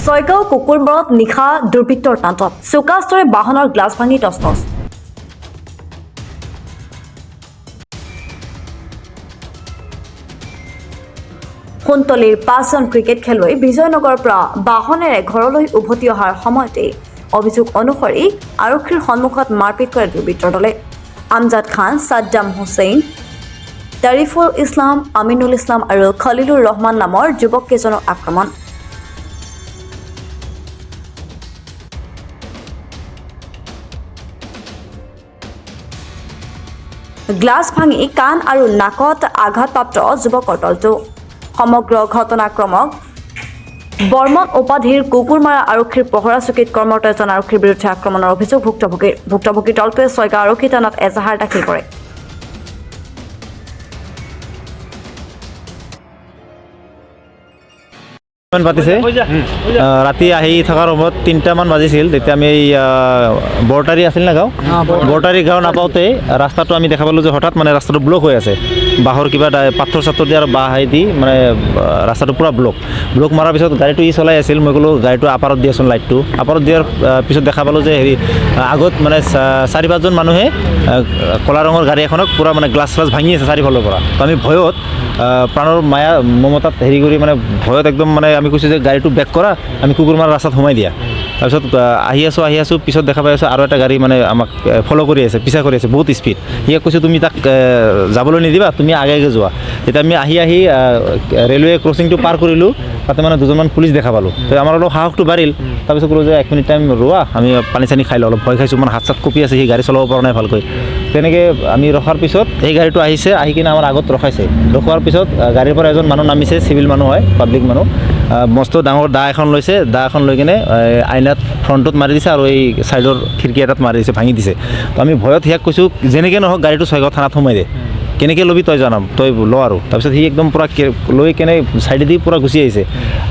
ছয়গাঁও কুকুৰমাৰত নিশা দুৰ্বৃত্তৰ তাণ্ডৱ চোকাষ্টৰে বাহনৰ গ্লাছ ভাঙি তছনছ সোণতলীৰ 5জন ক্ৰিকেট খেলুৱৈ বিজয়নগৰৰ পৰা বাহনেৰে ঘৰলৈ উভতি অহাৰ সময়তে অভিযোগ অনুসৰি আৰক্ষীৰ সন্মুখত মাৰপিট কৰে দুৰ্বৃত্তৰ দলে আমজাদ খান ছাদ্দাম হুছেইন তাৰিফুল ইছলাম আমিনুল ইছলাম আৰু খলিলুৰ ৰহমান নামৰ যুৱককেইজনক আক্ৰমণ গ্লাছ ভাঙি কাণ আৰু নাকত আঘাতপ্ৰাপ্ত যুৱকৰ দলটো সমগ্ৰ ঘটনাক্ৰমক বৰ্মন উপাধিৰ কুকুৰমাৰা আৰক্ষীৰ পহৰা চকীত কৰ্মৰত এজন আৰক্ষীৰ বিৰুদ্ধে আক্ৰমণৰ অভিযোগ ভুক্তভোগীৰ দলটোৱে ছয়গাঁও আৰক্ষী থানাত এজাহাৰ দাখিল কৰে পাতিছে ৰাতি আহি থকাৰ সময়ত 3টামান বাজিছিল তেতিয়া আমি বৰটাৰী আছিল না গাঁও বৰটাৰী গাঁও নাপাওঁতে ৰাস্তাটো আমি দেখা পালোঁ যে হঠাৎ মানে ৰাস্তাটো ব্লক হৈ আছে বাঁহৰ কিবা পাথৰ চাথৰ দি আৰু বাঁহ দি মানে ৰাস্তাটো পূৰা ব্লক মৰাৰ পিছত গাড়ীটো চলাই আছিল মই ক'লোঁ গাড়ীটো আপাৰত দিয়াচোন লাইটটো আপাৰত দিয়াৰ পিছত দেখা পালোঁ যে আগত মানে 4-5জন মানুহে ক'লা ৰঙৰ গাড়ী এখনক পূৰা মানে গ্লাছ ভাঙি আছে চাৰিফালৰ পৰা তো আমি ভয়ত প্ৰাণৰ মায়া মমতাত কৰি মানে ভয়ত একদম মানে আমি কৈছোঁ যে গাড়ীটো বেক কৰা আমি কুকুৰমাৰা ৰাস্তাত সোমাই দিয়া তাৰপিছত আহি আছোঁ পিছত দেখা পাই আছোঁ আৰু এটা গাড়ী মানে আমাক ফ'ল' কৰি আছে পিছা কৰি আছে বহুত স্পীড ইয়াক কৈছোঁ তুমি তাক যাবলৈ নিদিবা তুমি আগে যোৱা তেতিয়া আমি আহি ৰেলৱে ক্ৰচিংটো পাৰ কৰিলোঁ তাতে মানে 2জনমান পুলিচ দেখা পালোঁ তো আমাৰ অলপ সাহসটো বাঢ়িল তাৰপিছত ক'লোঁ যে 1 মিনিট টাইম ৰোৱা আমি পানী চানী খাই লওঁ অলপ ভয় খাইছোঁ মানে হাত চাত কঁপি আছে সি গাড়ী চলাব পৰা নাই ভালকৈ তেনেকৈ আমি ৰখাৰ পিছত এই গাড়ীটো আহিছে আহি কিনে আমাৰ আগত ৰখোৱাৰ পিছত গাড়ীৰ পৰা এজন মানুহ নামিছে চিভিল মানুহ হয় পাব্লিক মানুহ মস্ত ডাঙৰ দা এখন লৈছে দা এখন লৈ কিনে আইনাত ফ্ৰণ্টত মাৰি দিছে আৰু এই ছাইডৰ খিৰিকী এটাত মাৰি দিছে ভাঙি দিছে তো আমি ভয়ত সিয়াক কৈছোঁ যেনেকৈ নহওক গাড়ীটো ছয়গাঁও থানাত সোমাই দে কেনেকৈ ল'বি তই জনাম তই ল আৰু তাৰপিছত সি একদম পূৰা লৈ কেনে ছাইডেদি পূৰা গুচি আহিছে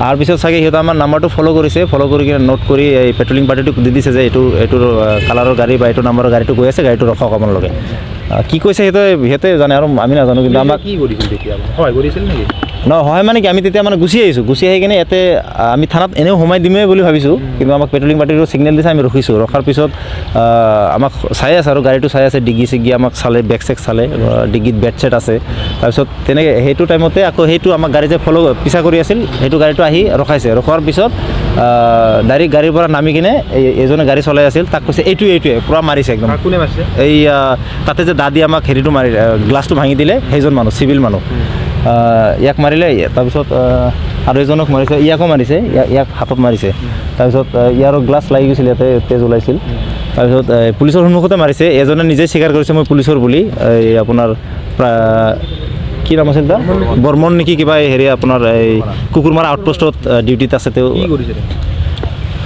আৰু পিছত চাগে সিহঁতে আমাৰ নাম্বাৰটো ফ'ল' কৰি কিনে নোট কৰি এই পেট্ৰলিং পাৰ্টিটোক দি দিছে যে এইটোৰ কালাৰৰ গাড়ী বা এইটো নাম্বাৰৰ গাড়ীটো গৈ আছে গাড়ীটো ৰখক আপোনালোকে কি কৈছে সিহঁতে জানে আৰু আমি নাজানো কিন্তু আমাক কি কৰিছিল তেতিয়া সহায় কৰিছিল নেকি নহয় মানে কি আমি তেতিয়া মানে গুচি আহি কিনে ইয়াতে আমি থানাত এনেও সোমাই দিমেই বুলি ভাবিছোঁ কিন্তু আমাক পেট্ৰলিং পাৰ্টিটো ছিগনেল দিছে আমি ৰখাৰ পিছত আমাক চাই আছে আৰু গাড়ীটো চাই আছে ডিগি চিগি আমাক চালে বেগ চেক চালে ডিগিত বেড চেট আছে তাৰপিছত তেনেকৈ সেইটো টাইমতে আকৌ সেইটো আমাক গাড়ী যে পিছা কৰি আছিল সেইটো গাড়ীটো আহি ৰখোৱাৰ পিছত ডাইৰেক্ট গাড়ীৰ পৰা নামি কিনে এজনে গাড়ী চলাই আছিল তাক কৈছে এইটোৱে পূৰা মাৰিছে একদম কোনে মাৰিছে এই তাতে যে দা দি আমাক হেৰিটো মাৰি গ্লাছটো ভাঙি দিলে সেইজন মানুহ চিভিল মানুহ ইয়াক মাৰিলে তাৰপিছত আৰু এজনক মাৰিছে ইয়াকো মাৰিছে ইয়াক হাতত মাৰিছে তাৰপিছত ইয়াৰো গ্লাছ লাগি গৈছিল ইয়াতে তেজ ওলাইছিল তাৰপিছত পুলিচৰ সন্মুখতে মাৰিছে এজনে নিজেই স্বীকাৰ কৰিছে মই পুলিচৰ বুলি এই আপোনাৰ কি নাম আছিল তাৰ বৰ্মন নেকি কিবা হেৰি আপোনাৰ এই কুকুৰমাৰা আউটপোষ্টত ডিউটিত আছে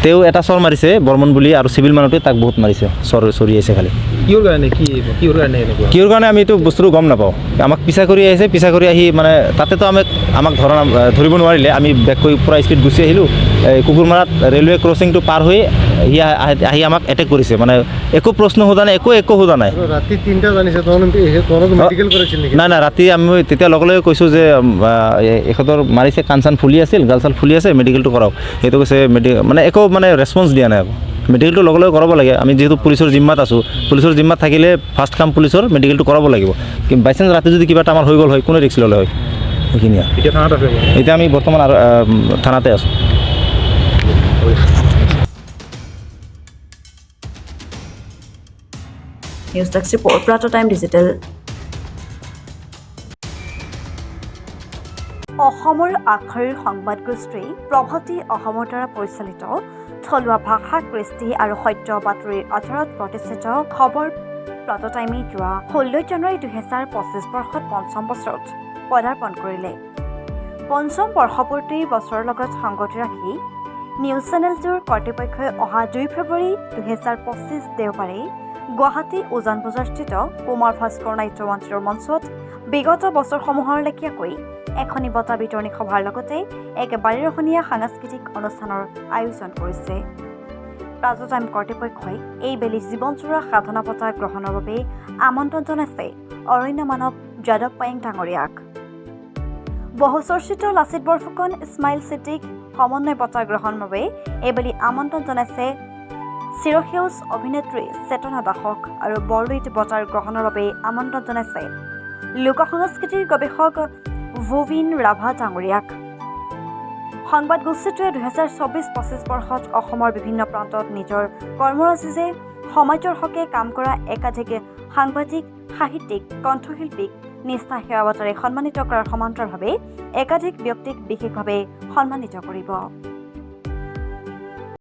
তেওঁ এটা চৰ মাৰিছে বৰ্মন বুলি আৰু চিভিল মানুহটোৱে তাক বহুত মাৰিছে চৰি আহিছে খালি কিহৰ কাৰণে আমি এইটো বস্তুটো গম নাপাওঁ আমাক পিছা কৰি আহি মানে তাতেতো আমাক ধৰিব নোৱাৰিলে আমি বেক কৰি পূৰা স্পীড গুচি আহিলোঁ কুকুৰমাৰাত ৰেলৱে ক্ৰচিংটো পাৰ হৈ আহি আমাক এটেক কৰিছে মানে একো প্ৰশ্ন সোধা নাই একো সোধা নাই ৰাতি 3টা জানিছে মেডিকেল কৰিছিল নেকি নাই ৰাতি আমি তেতিয়া লগে কৈছোঁ যে এখেতৰ মাৰিছে কাণ চান ফুলি আছিল গাল চাল ফুলি আছে মেডিকেলটো কৰাওক সেইটো কৈছে মানে একো মানে ৰেছপন্স দিয়া নাই আকৌ মেডিকেলটো লগে কৰাব লাগে আমি যিহেতু পুলিচৰ জিম্মাত আছোঁ পুলিচৰ জিম্মাত থাকিলে ফাৰ্ষ্ট কাম পুলিচৰ মেডিকেলটো কৰাব লাগিব কিন্তু বাইচাঞ্চ ৰাতি যদি কিবা এটা আমাৰ হৈ গ'ল হয় কোনে ৰিক্স ল'লে হয় সেইখিনিয়ে এতিয়া আমি বৰ্তমান থানাতে আছোঁ নিউজ ডেস্ক ৰিপৰ্ট প্ৰাতঃ টাইম ডিজিটেল অসমৰ আগশাৰীৰ সংবাদ গোষ্ঠী প্ৰভাতী অসমৰ দ্বাৰা পৰিচালিত থলুৱা ভাষা কৃষ্টি আৰু সত্য বাতৰিৰ আধাৰত প্ৰতিষ্ঠিত খবৰ প্ৰাতঃ টাইমে যোৱা 16 জানুৱাৰী 2025 বৰ্ষত 5ম বছৰত পদাৰ্পণ কৰিলে 5ম বৰ্ষপূৰ্তিৰ বছৰৰ লগত সংগতি ৰাখি নিউজ চেনেলটোৰ কৰ্তৃপক্ষই অহা 2 ফেব্ৰুৱাৰী 2025 দেওবাৰে গুৱাহাটী উজান বজাৰস্থিত কুমাৰ ভাস্কৰ নাট্য মঞ্চৰ মঞ্চত বিগত বছৰসমূহৰ লেখীয়াকৈ এখনি বঁটা বিতৰণী সভাৰ লগতে এক বাৰিৰহণীয়া সাংস্কৃতিক অনুষ্ঠানৰ আয়োজন কৰিছে প্ৰাতঃ টাইম কৰ্তৃপক্ষই এই বেলি জীৱনজোৰা সাধনা বঁটা গ্ৰহণৰ বাবে আমন্ত্ৰণ জনাইছে অৰণ্য মানৱ যাদৱ পায়েং ডাঙৰীয়াক বহুচৰ্চিত লাচিত বৰফুকন ইছমাইল ছিদ্দিক সমন্বয় বঁটা গ্ৰহণৰ বাবে এইবুলি আমন্ত্ৰণ জনাইছে চিৰসেউজ অভিনেত্ৰী চেতনা দাসক আৰু বৰলুইত বঁটাৰ গ্ৰহণৰ বাবে আমন্ত্ৰণ জনাইছে লোক সংস্কৃতিৰ গৱেষক ভুবিন ৰাভা ডাঙৰীয়াক। সংবাদগোষ্ঠীটোৱে 2024-25 বৰ্ষত অসমৰ বিভিন্ন প্ৰান্তত নিজৰ কৰ্মৰাজিৰে সমাজৰ হকে কাম কৰা একাধিক সাংবাদিক, সাহিত্যিক, কণ্ঠশিল্পীক নিষ্ঠা সেৱাবতাৰে সন্মানিত কৰাৰ সমান্তৰালভাৱে একাধিক ব্যক্তিক বিশেষভাৱে সন্মানিত কৰিব।